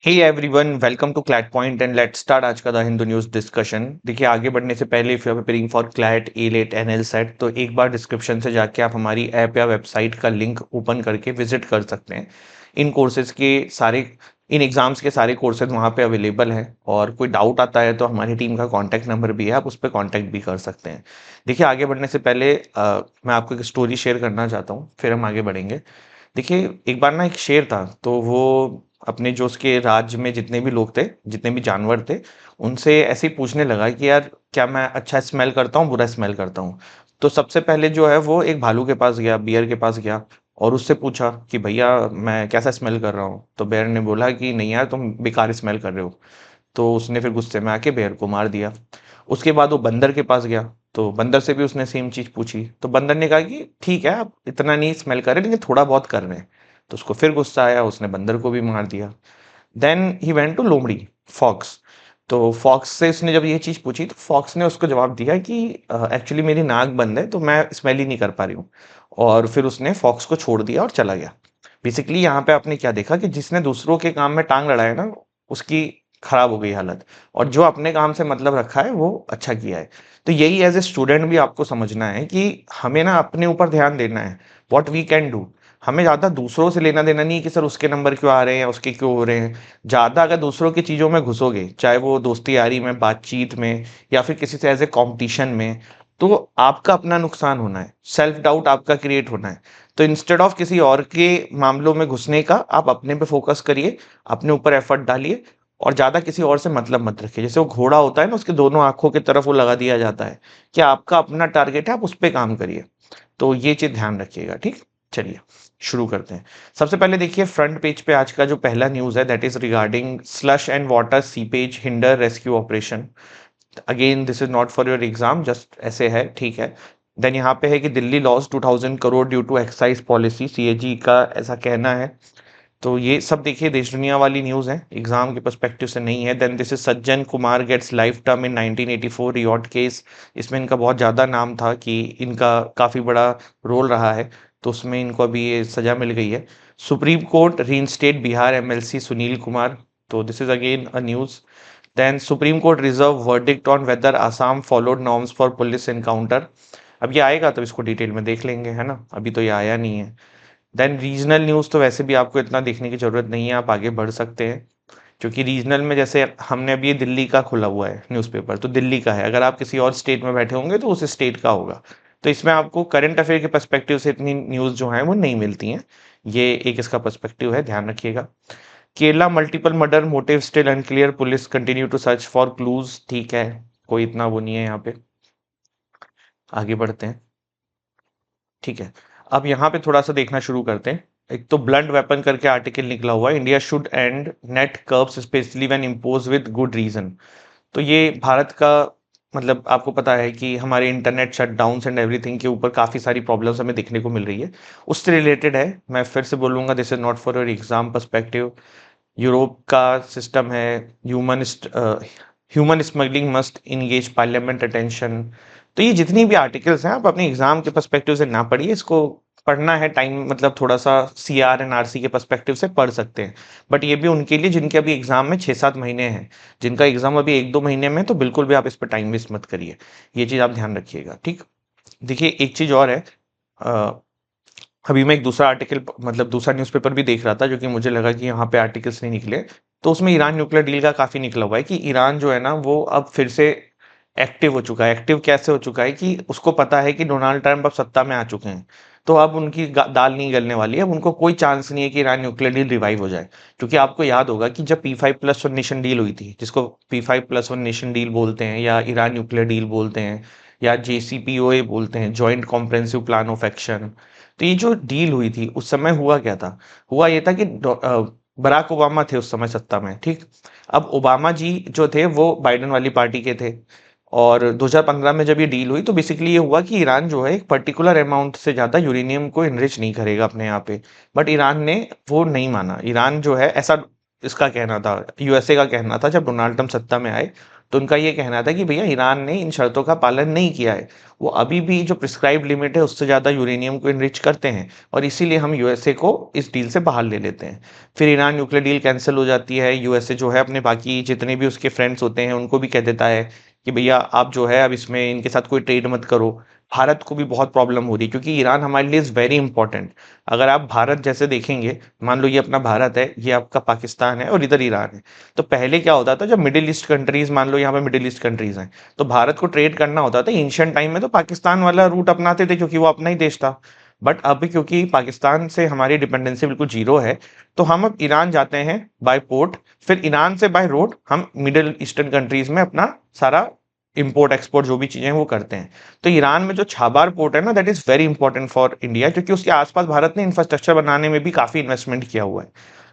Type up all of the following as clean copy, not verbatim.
Hey everyone, welcome to CLAT point and let's start आज का the Hindu news discussion. देखिए, आगे बढ़ने से पहले if you are preparing for CLAT AILET NL SET तो एक बार डिस्क्रिप्शन से जाके आप हमारी ऐप या वेबसाइट का लिंक ओपन करके विजिट कर सकते हैं। इन कोर्सेज के सारे इन एग्जाम्स के सारे कोर्सेज वहाँ पे अवेलेबल हैं और कोई डाउट आता है तो हमारी टीम का कॉन्टैक्ट नंबर भी है, आप उस पर कॉन्टैक्ट भी कर सकते हैं। देखिए, आगे बढ़ने से पहले मैं आपको एक स्टोरी शेयर करना चाहता हूँ, फिर हम आगे बढ़ेंगे। देखिए, एक बार ना एक शेर था, तो वो अपने जो उसके राज्य में जितने भी लोग थे, जितने भी जानवर थे, उनसे ऐसे ही पूछने लगा कि यार, क्या मैं अच्छा स्मेल करता हूँ, बुरा स्मेल करता हूँ? तो सबसे पहले जो है वो एक भालू के पास गया, बियर के पास गया और उससे पूछा कि भैया, मैं कैसा स्मेल कर रहा हूँ? तो बेयर ने बोला कि नहीं यार, तुम बेकार स्मेल कर रहे हो। तो उसने फिर गुस्से में आके बेयर को मार दिया। उसके बाद वो बंदर के पास गया, तो बंदर से भी उसने सेम चीज़ पूछी, तो बंदर ने कहा कि ठीक है, आप इतना नहीं स्मेल कर रहे, लेकिन थोड़ा बहुत कर रहे हैं। तो उसको फिर गुस्सा आया, उसने बंदर को भी मार दिया। देन ही वेंट टू लोमड़ी, फॉक्स। तो फॉक्स से उसने जब ये चीज़ पूछी, तो फॉक्स ने उसको जवाब दिया कि एक्चुअली मेरी नाक बंद है, तो मैं स्मेल ही नहीं कर पा रही हूँ। और फिर उसने फॉक्स को छोड़ दिया और चला गया। बेसिकली यहाँ पे आपने क्या देखा कि जिसने दूसरों के काम में टांग अड़ाया ना, उसकी खराब हो गई हालत। और जो अपने काम से मतलब रखा है वो अच्छा किया है। तो यही एज ए स्टूडेंट भी आपको समझना है कि हमें ना अपने ऊपर ध्यान देना है, व्हाट वी कैन डू। हमें ज़्यादा दूसरों से लेना देना नहीं है कि सर उसके नंबर क्यों आ रहे हैं या उसके क्यों हो रहे हैं। ज़्यादा अगर दूसरों की चीज़ों में घुसोगे, चाहे वो दोस्ती यारी में, बातचीत में, या फिर किसी से एज ए कॉम्पिटिशन में, तो आपका अपना नुकसान होना है, सेल्फ डाउट आपका क्रिएट होना है। तो इंस्टेड ऑफ किसी और के मामलों में घुसने का, आप अपने पे फोकस करिए, अपने ऊपर एफर्ट डालिए और ज़्यादा किसी और से मतलब मत रखिए। जैसे वो घोड़ा होता है ना, उसके दोनों आँखों की तरफ वो लगा दिया जाता है, कि आपका अपना टारगेट है, आप उस पे काम करिए। तो ये चीज़ ध्यान रखिएगा, ठीक? चलिए, शुरू करते हैं। सबसे पहले देखिए, फ्रंट पेज पे आज का जो पहला न्यूज़ है, that is regarding slush and water seepage hinder rescue operation. Again this is not for your exam, just ऐसे है, ठीक है? देन यहाँ पे है कि Delhi lost 2000 crore due to excise policy, CAG का ऐसा कहना है। तो ये सब देखिए देश दुनिया वाली न्यूज़ है, एग्जाम के पर्सपेक्टिव से नहीं है। Then this is Sajjan Kumar gets life term in 1984 riot case. इसमें इनका बहुत ज़्यादा नाम था कि इनका काफ़ी बड़ा रोल रहा है, तो उसमें इनको अभी ये सज़ा मिल गई है। Supreme court reinstate Bihar MLC Sunil Kumar. तो this is again a news. Then supreme court reserve verdict on whether Assam followed norms for police encounter. अब ये आएगा तो इसको डिटेल में देख लेंगे, है ना? अभी तो ये आया नहीं है। देन रीजनल न्यूज़ तो वैसे भी आपको इतना देखने की ज़रूरत नहीं है, आप आगे बढ़ सकते हैं। क्योंकि रीजनल में जैसे हमने अभी ये दिल्ली का खुला हुआ है न्यूज़पेपर, तो दिल्ली का है। अगर आप किसी और स्टेट में बैठे होंगे तो उस स्टेट का होगा। तो इसमें आपको करंट अफेयर के पर्सपेक्टिव से इतनी न्यूज़ जो है वो नहीं मिलती हैं। ये एक इसका पर्सपेक्टिव है, ध्यान रखिएगा। Kerala multiple murder motive still unclear, police continue to search for clues. ठीक है, कोई इतना वो नहीं है यहाँ पे। आगे बढ़ते हैं, ठीक है। अब यहाँ पे थोड़ा सा देखना शुरू करते हैं। एक तो ब्लंट वेपन करके आर्टिकल निकला हुआ है, India should end net curbs especially when impose with good reason. तो ये भारत का मतलब आपको पता है कि हमारे इंटरनेट शटडाउन्स एंड एवरीथिंग के ऊपर काफ़ी सारी प्रॉब्लम्स हमें देखने को मिल रही है, उससे रिलेटेड है। मैं फिर से बोलूँगा, this is not for your exam perspective. Europe का सिस्टम है, human human smuggling must engage parliament attention. तो ये जितनी भी आर्टिकल्स हैं, आप अपने एग्जाम के पर्सपेक्टिव से ना पढ़िए, इसको पढ़ना है टाइम मतलब थोड़ा सा सीआर एंड आरसी के पर्सपेक्टिव से पढ़ सकते हैं। बट ये भी उनके लिए जिनके अभी एग्जाम में 6-7 महीने हैं। जिनका एग्जाम अभी 1-2 महीने में, तो बिल्कुल भी आप इस पर टाइम वेस्ट मत करिए। ये चीज़ आप ध्यान रखिएगा, ठीक? देखिए, एक चीज़ और है। अभी मैं एक दूसरा आर्टिकल मतलब दूसरा न्यूज़पेपर भी देख रहा था, जो कि मुझे लगा कि यहाँ पे आर्टिकल्स नहीं निकले। तो उसमें ईरान न्यूक्लियर डील का काफ़ी निकला हुआ है कि ईरान जो है ना, वो अब फिर से एक्टिव हो चुका है। एक्टिव कैसे हो चुका है कि उसको पता है कि डोनाल्ड ट्रंप अब सत्ता में आ चुके हैं, तो अब उनकी दाल नहीं गलने वाली है। अब उनको कोई चांस नहीं है कि ईरान न्यूक्लियर डील रिवाइव हो जाए। क्योंकि आपको याद होगा कि जब P5+1 नेशन डील हुई थी, जिसको P5+1 नेशन डील बोलते हैं या ईरान न्यूक्लियर डील बोलते हैं या JCPOA बोलते हैं, joint comprehensive plan of action. तो ये जो डील हुई थी, उस समय हुआ क्या था? हुआ ये था कि बराक ओबामा थे उस समय सत्ता में, ठीक? अब ओबामा जी जो थे वो बाइडेन वाली पार्टी के थे। और 2015 में जब ये डील हुई, तो बेसिकली ये हुआ कि ईरान जो है एक पर्टिकुलर अमाउंट से ज़्यादा यूरेनियम को इनरिच नहीं करेगा अपने यहाँ पे। बट ईरान ने वो नहीं माना। ईरान जो है, ऐसा इसका कहना था, यूएसए का कहना था जब डोनाल्ड ट्रंप सत्ता में आए। तो उनका ये कहना था कि भैया ईरान ने इन शर्तों का पालन नहीं किया है, वो अभी भी जो प्रिस्क्राइब लिमिट है उससे ज़्यादा यूरेनियम को इनरिच करते हैं और इसीलिए हम यूएसए को इस डील से बाहर ले लेते हैं। फिर ईरान न्यूक्लियर डील कैंसिल हो जाती है, यूएसए जो है अपने बाकी जितने भी उसके फ्रेंड्स होते हैं उनको भी कह देता है कि भैया आप जो है अब इसमें इनके साथ कोई ट्रेड मत करो। भारत को भी बहुत प्रॉब्लम हो रही है क्योंकि ईरान हमारे लिए इज़ वेरी इंपॉर्टेंट। अगर आप भारत जैसे देखेंगे, मान लो ये अपना भारत है, ये आपका पाकिस्तान है और इधर ईरान है, तो पहले क्या होता था जब मिडिल ईस्ट कंट्रीज, मान लो यहाँ पे मिडिल ईस्ट कंट्रीज हैं, तो भारत को ट्रेड करना होता था एंशिएंट टाइम में तो पाकिस्तान वाला रूट अपनाते थे क्योंकि वो अपना ही देश था। बट अब क्योंकि पाकिस्तान से हमारी डिपेंडेंसी बिल्कुल जीरो है, तो हम अब ईरान जाते हैं बाय पोर्ट, फिर ईरान से बाय रोड हम मिडिल ईस्टर्न कंट्रीज में अपना सारा इंपोर्ट एक्सपोर्ट जो भी चीजें हैं वो करते हैं। तो ईरान में जो छाबार पोर्ट है ना, that is very important for India, क्योंकि उसके आसपास भारत ने इंफ्रास्ट्रक्चर बनाने में भी काफी इन्वेस्टमेंट किया हुआ है।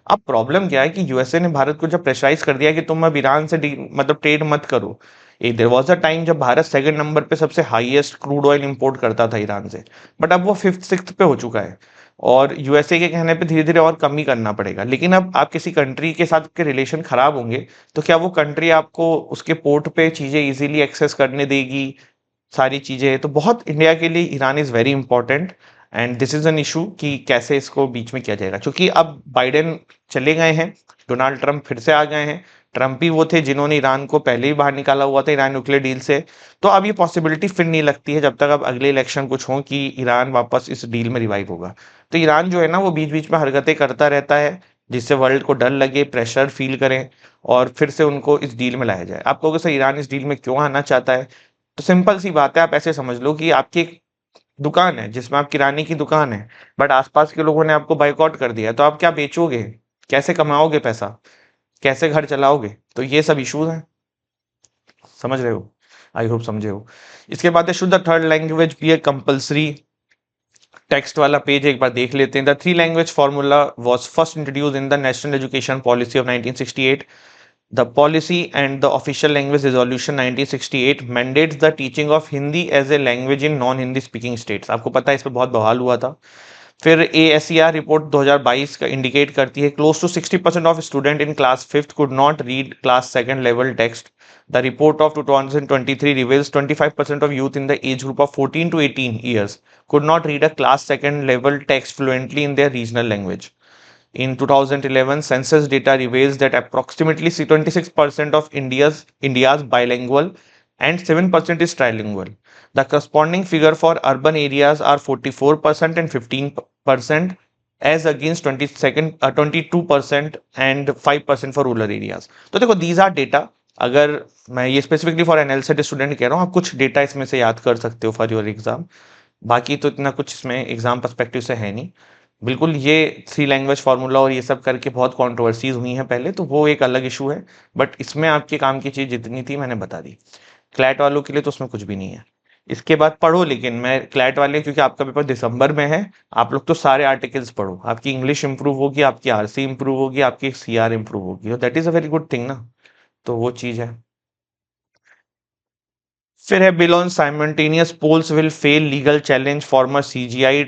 अब प्रॉब्लम क्या है कि यूएसए ने भारत को जब प्रेशराइज कर दिया कि तुम अब ईरान से मतलब ट्रेड मत करो। देयर वाज अ टाइम जब भारत सेकंड नंबर पे सबसे हाईएस्ट क्रूड ऑयल इंपोर्ट करता था ईरान से, बट अब वो फिफ्थ सिक्स्थ पे हो चुका है और यूएसए के कहने पे धीरे धीरे और कम ही करना पड़ेगा। लेकिन अब आप किसी कंट्री के साथ के रिलेशन खराब होंगे तो क्या वो कंट्री आपको उसके पोर्ट पे चीजें इजीली एक्सेस करने देगी, सारी चीजें? तो बहुत इंडिया के लिए Iran is very important and this is an issue कि कैसे इसको बीच में किया जाएगा, क्योंकि अब बाइडेन चले गए हैं, डोनाल्ड ट्रंप फिर से आ गए हैं। ट्रंप ही वो थे जिन्होंने ईरान को पहले ही बाहर निकाला हुआ था ईरान न्यूक्लियर डील से। तो अब ये पॉसिबिलिटी फिर नहीं लगती है जब तक अब अगले इलेक्शन कुछ हो कि ईरान वापस इस डील में रिवाइव होगा। तो ईरान जो है ना वो बीच बीच में हरकतें करता रहता है जिससे वर्ल्ड को डर लगे, प्रेशर फील करें और फिर से उनको इस डील में लाया जाए। आप कहोगे सर ईरान इस डील में क्यों आना चाहता है? तो सिंपल सी बात है, आप ऐसे समझ लो कि आपकी एक दुकान है जिसमें आप किराने की दुकान है, बट आसपास के लोगों ने आपको बाइकआउट कर दिया, तो आप क्या बेचोगे, कैसे कमाओगे पैसा, कैसे घर चलाओगे? तो ये सब इश्यूज हैं, समझ रहे हो? आई होप समझे हो। इसके बाद है should the third language be a compulsory? Text वाला पेज एक बार देख लेते हैं। The three language formula was first introduce in the national education policy of 1968। The policy and the official language resolution 1968 mandates the teaching of Hindi as a language in non-Hindi speaking states। आपको पता है इस पर बहुत बवाल हुआ था। फिर ASER रिपोर्ट 2022 का इंडिकेट करती है close to 60% of student in class fifth could not read class second level text. The report of 2023 reveals 25% of youth in the age group of 14 to 18 years could not read a class second level text fluently in their regional language. In 2011, census data reveals that approximately 26% of India's bilingual and 7% is trilingual. The corresponding figure for urban areas are 44% and 15% as against 22% and 5% for rural areas. तो देखो these are data। अगर मैं ये specifically for एनएलसेट student कह रहा हूँ, आप कुछ डेटा इसमें से याद कर सकते हो फॉर योर एग्जाम। बाकी तो इतना कुछ इसमें एग्जाम पर्सपेक्टिव से है नहीं। बिल्कुल ये थ्री लैंग्वेज फार्मूला और ये सब करके बहुत कंट्रोवर्सीज हुई हैं पहले, तो वो एक अलग इशू है, बट इसमें आपके काम की चीज जितनी थी मैंने बता दी। क्लैट वालों के लिए तो उसमें कुछ भी नहीं है। इसके बाद पढ़ो, लेकिन मैं क्लैट वाले क्योंकि आपका पेपर दिसंबर में है, आप लोग तो सारे आर्टिकल्स पढ़ो, आपकी इंग्लिश इंप्रूव होगी, आपकी आरसी इंप्रूव होगी, आपकी सीआर इंप्रूव होगी, और that is a very good thing ना। तो वो चीज है। फिर है bill on simultaneous polls will fail legal challenge former CJI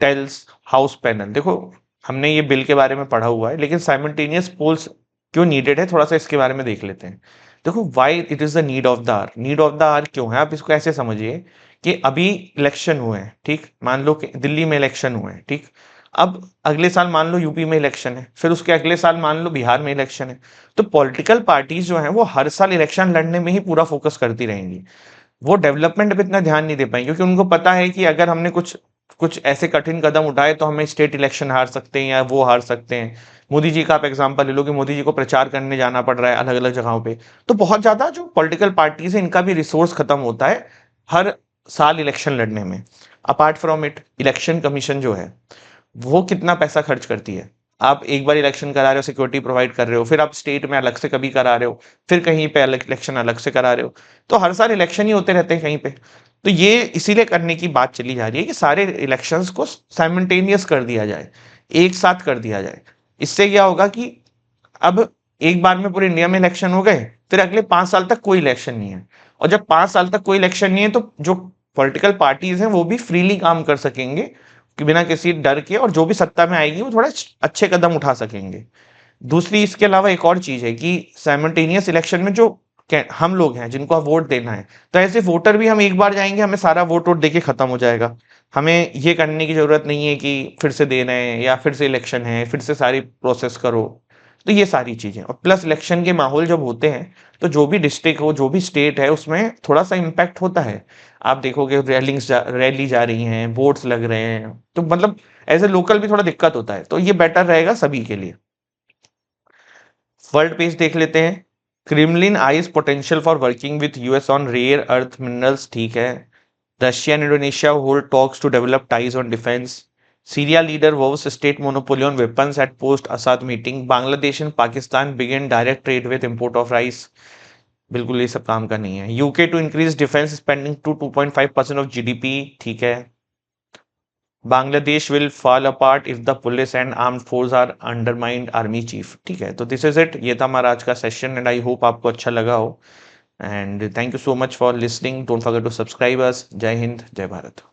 tells house panel. देखो हमने ये बिल के बारे में पढ़ा हुआ है, लेकिन साइमल्टेनियस पोल्स क्यों नीडेड है थोड़ा सा इसके बारे में देख लेते हैं। देखो why it is the need of the hour. Need of the hour क्यों है, आप इसको ऐसे समझिए कि अभी इलेक्शन हुए हैं, ठीक, मान लो कि दिल्ली में इलेक्शन हुए हैं, ठीक, अब अगले साल मान लो यूपी में इलेक्शन है, फिर उसके अगले साल मान लो बिहार में इलेक्शन है। तो पॉलिटिकल पार्टीज जो हैं वो हर साल इलेक्शन लड़ने में ही पूरा फोकस करती रहेंगी, वो डेवलपमेंट पे इतना ध्यान नहीं दे पाएंगे, क्योंकि उनको पता है कि अगर हमने कुछ कुछ ऐसे कठिन कदम उठाए तो हमें स्टेट इलेक्शन हार सकते हैं या वो हार सकते हैं। मोदी जी का आप एग्जांपल ले लो कि मोदी जी को प्रचार करने जाना पड़ रहा है अलग अलग जगहों पे। तो बहुत ज्यादा जो पॉलिटिकल पार्टीज है इनका भी रिसोर्स खत्म होता है हर साल इलेक्शन लड़ने में। Apart from it, election commission जो है वो कितना पैसा खर्च करती है। आप एक बार इलेक्शन करा रहे हो, सिक्योरिटी प्रोवाइड कर रहे हो, फिर आप स्टेट में अलग से कभी करा रहे हो, फिर कहीं पे अलग इलेक्शन अलग से करा रहे हो, तो हर साल इलेक्शन ही होते रहते हैं कहीं पे। तो ये इसीलिए करने की बात चली जा रही है कि सारे इलेक्शंस को साइमल्टेनियस कर दिया जाए, एक साथ कर दिया जाए। इससे क्या होगा कि अब एक बार में पूरे इंडिया में इलेक्शन हो गए, फिर अगले 5 साल तक कोई इलेक्शन नहीं है, और जब 5 साल तक कोई इलेक्शन नहीं है तो जो पॉलिटिकल पार्टीज हैं वो भी फ्रीली काम कर सकेंगे कि बिना किसी डर के, और जो भी सत्ता में आएगी वो थोड़े अच्छे कदम उठा सकेंगे। दूसरी इसके अलावा एक और चीज है कि साइमल्टेनियस इलेक्शन में जो हम लोग हैं जिनको आप वोट देना है। तो ऐसे वोटर भी हम एक बार जाएंगे, हमें सारा वोट वोट देके खत्म हो जाएगा। हमें ये करने की जरूरत नहीं है कि फिर से देना है या फिर से इलेक्शन है, फिर से सारी प्रोसेस करो। तो ये सारी चीजें, और प्लस इलेक्शन के माहौल जब होते हैं तो जो भी डिस्ट्रिक्ट हो, जो भी स्टेट है, उसमें थोड़ा सा इम्पैक्ट होता है। आप देखोगे रैली जा रही हैं, वोट्स लग रहे हैं, तो मतलब एज ए लोकल भी थोड़ा दिक्कत होता है, तो ये बेटर रहेगा सभी के लिए। वर्ल्ड पेज देख लेते हैं। Kremlin eyes potential for working with US on rare earth minerals, ठीक है। Russia and Indonesia hold talks to develop ties on defence. Syria leader vows state monopoly on weapons at post Assad meeting. Bangladesh and Pakistan begin direct trade with import of rice. बिल्कुल ये सब काम का नहीं है। UK to increase defence spending to 2.5% of GDP, ठीक है। Bangladesh will fall apart if the police and armed force are undermined, army chief, ठीक है। तो दिस इज इट, ये था हमारा आज का सेशन एंड आई होप आपको अच्छा लगा हो। And thank you so much for listening, don't forget to subscribe us. जय हिंद, जय भारत।